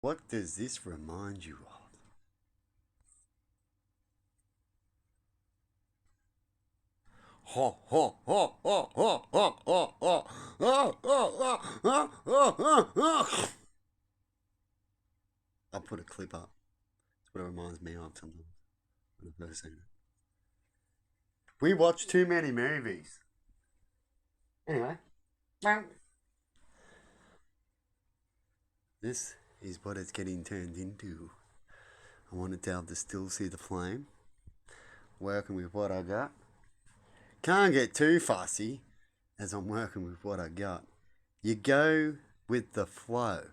What does this remind you of? Ho ho ho ho ho ho ho ho ho ho ho ho ho. I'll put a clip up. That's what it reminds me of sometimes when I've first seen it. We watch too many movies. Anyway, this is what it's getting turned into. I wanted to have to still see the flame, working with what I got. Can't get too fussy as I'm working with what I got. You go with the flow.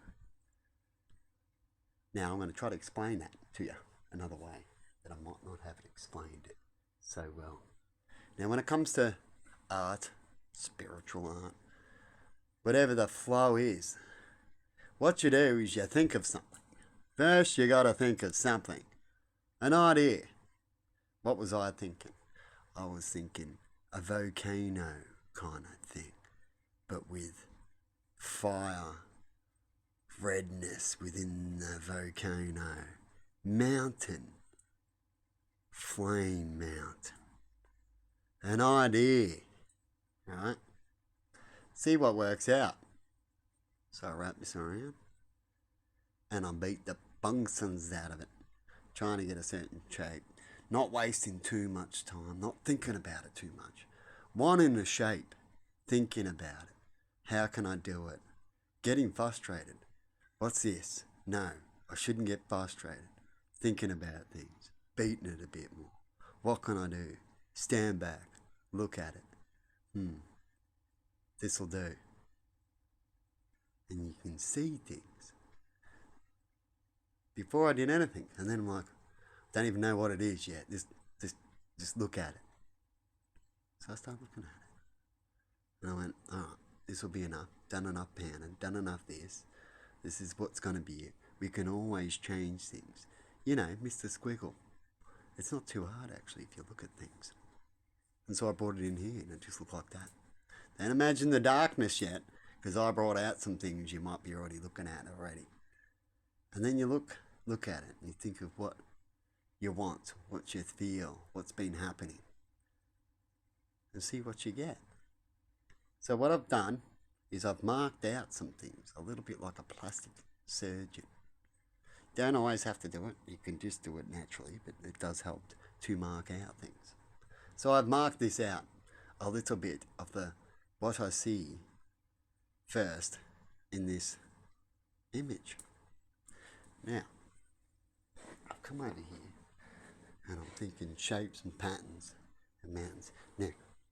Now I'm going to try to explain that to you another way that I might not have explained it so well. Now when it comes to art, spiritual art, whatever the flow is, what you do is you think of something. First you got to think of something, an idea. What was I thinking? I was thinking a volcano kind of thing, but with fire, redness within the volcano, mountain, flame mountain, an idea, right? See what works out. So I wrap this around and I beat the bunksons out of it, trying to get a certain shape, not wasting too much time, not thinking about it too much, wanting a shape, thinking about it. How can I do it? Getting frustrated. What's this? No, I shouldn't get frustrated. Thinking about things, beating it a bit more. What can I do? Stand back, look at it. This'll do. And you can see things. Before I did anything, and then I'm like, don't even know what it is yet. Just look at it. So I started looking at it, and I went, all right, this will be enough. Done enough panning, done enough this. This is what's going to be it. We can always change things. You know, Mr. Squiggle. It's not too hard, actually, if you look at things. And so I brought it in here, and it just looked like that. Don't imagine the darkness yet, because I brought out some things you might be already looking at already. And then you look at it, and you think of what you want, what you feel, what's been happening, and see what you get. So what I've done is I've marked out some things, a little bit like a plastic surgeon. Don't always have to do it, you can just do it naturally, but it does help to mark out things. So I've marked this out, a little bit of what I see first in this image. Now, I've come over here and I'm thinking shapes and patterns and mountains. Now,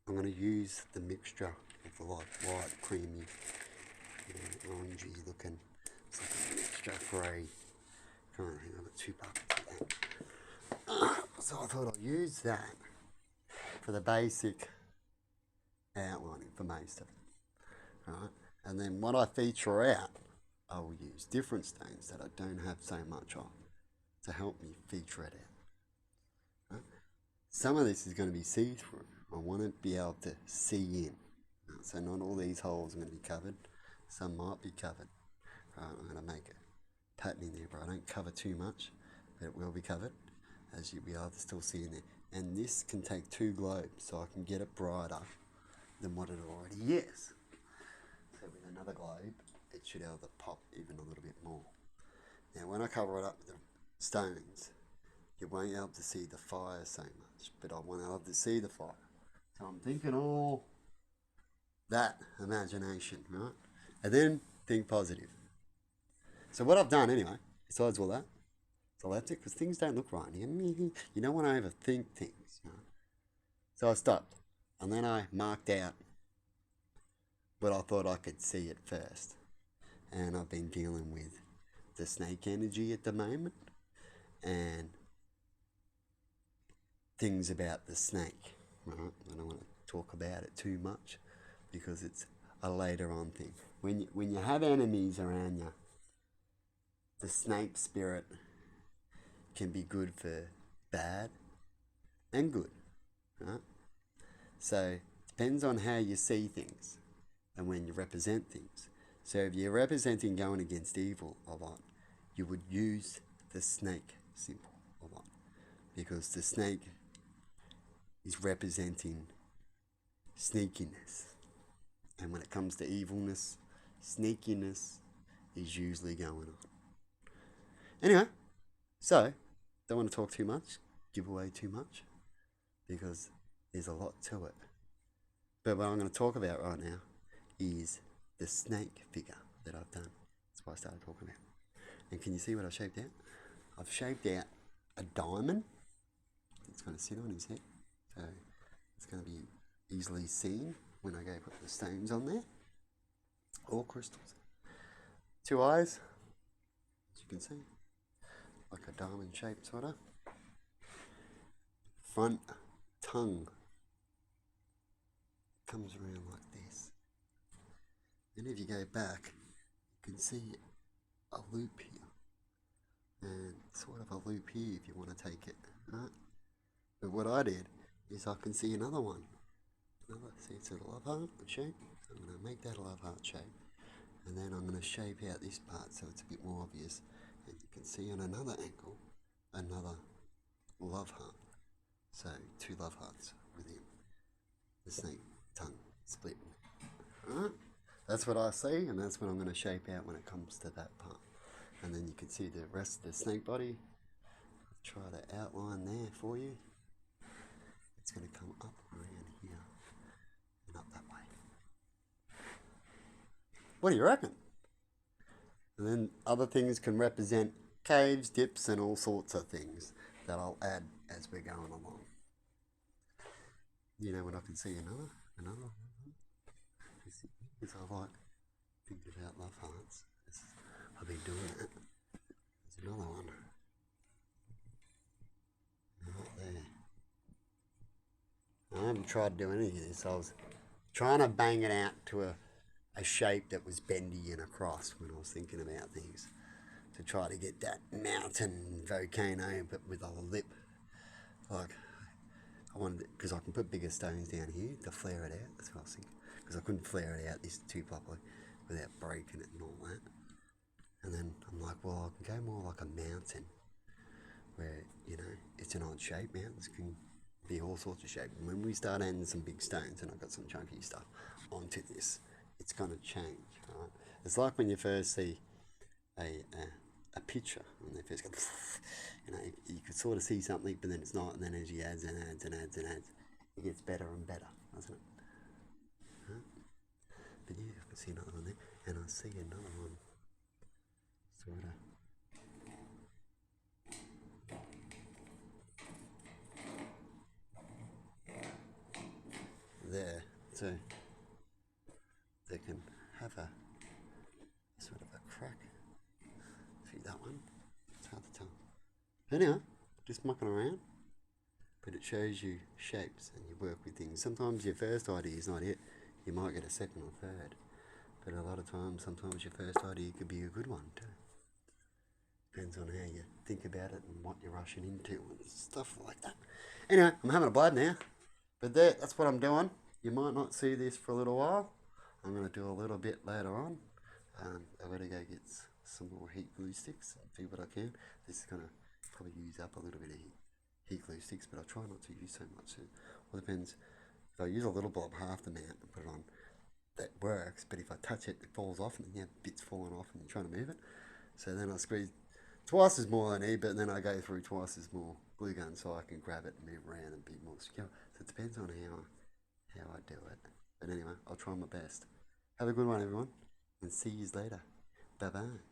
I'm going to use the mixture of the light, creamy, orangey looking, mixture grey. Trying to think, I've got 2 buckets of that. So I thought I'll use that for the basic outlining for most of it. Right? And then what I feature out, I will use different stones that I don't have so much of to help me feature it out. Right? Some of this is going to be see-through. I want to be able to see in. So not all these holes are going to be covered. Some might be covered. Right, I'm going to make a pattern in there, but I don't cover too much, but it will be covered, as you'll be able to still see in there. And this can take 2 globes, so I can get it brighter than what it already is. So with another globe, it should be able to pop even a little bit more. Now when I cover it up with the stones, you won't be able to see the fire so much, but I want to be able to see the fire. So I'm thinking all that imagination, right? And then think positive. So what I've done anyway, besides all that, so that's it, because things don't look right. You don't want to overthink things. Right? So I stopped, and then I marked out what I thought I could see at first. And I've been dealing with the snake energy at the moment, and things about the snake, right? I don't want to talk about it too much, because it's a later on thing. When you have enemies around you, the snake spirit can be good for bad and good, right? So it depends on how you see things and when you represent things. So if you're representing going against evil a lot, you would use the snake symbol a lot, because the snake is representing sneakiness. And when it comes to evilness, sneakiness is usually going on. Anyway, so don't want to talk too much, give away too much, because there's a lot to it. But what I'm going to talk about right now is the snake figure that I've done. That's what I started talking about. And can you see what I've shaped out? I've shaped out a diamond. It's going to sit on his head. So it's going to be easily seen when I go put the stones on there. Or crystals. 2 eyes, as you can see. Like a diamond shape sort of. Front tongue comes around like this. And if you go back, you can see a loop here. And sort of a loop here if you want to take it. Right? But what I did is I can see another one. See, it's a love heart shape. I'm going to make that a love heart shape. And then I'm going to shape out this part so it's a bit more obvious. And you can see on another angle, another love heart. So 2 love hearts within the snake tongue split. Alright? That's what I see, and that's what I'm going to shape out when it comes to that part. And then you can see the rest of the snake body. I'll try to outline there for you. It's going to come up around here and up that way. What do you reckon? And then other things can represent caves, dips, and all sorts of things that I'll add as we're going along. You know when I can see another? Because I like thinking about love hearts. I've been doing it. There's another one. Right there. I haven't tried doing any of this. I was trying to bang it out to a shape that was bendy and across when I was thinking about things. To try to get that mountain volcano, but with a lip. Like, I wanted it, because I can put bigger stones down here to flare it out. That's what I was thinking. Because I couldn't flare it out this too properly without breaking it and all that. And then I'm like, well, I can go more like a mountain where, you know, it's an odd shape. Mountains can be all sorts of shapes. And when we start adding some big stones, and I've got some chunky stuff onto this, it's going to change, right? It's like when you first see a picture, when they first go, you know, you could sort of see something, but then it's not, and then as you adds and adds and adds and adds, it gets better and better, doesn't it? Huh? But yeah, I can see another one there, and I see another one, sort of. There, so they can have a sort of a crack. See that one? It's hard to tell. Anyway, just mucking around. But it shows you shapes and you work with things. Sometimes your first idea is not it. You might get a second or third. But a lot of times, sometimes your first idea could be a good one too. Depends on how you think about it and what you're rushing into and stuff like that. Anyway, I'm having a blab now. But that's what I'm doing. You might not see this for a little while. I'm going to do a little bit later on. I've got to go get some more heat glue sticks and do what I can. This is going to probably use up a little bit of heat glue sticks, but I try not to use so much. It all depends. If I use a little blob, half the amount, and put it on, that works. But if I touch it, it falls off, and then you have bits falling off, and you're trying to move it. So then I squeeze twice as more I need, but then I go through twice as more glue gun so I can grab it and move around and be more secure. So it depends on how I do it. But anyway, I'll try my best. Have a good one, everyone, and see you later. Bye bye.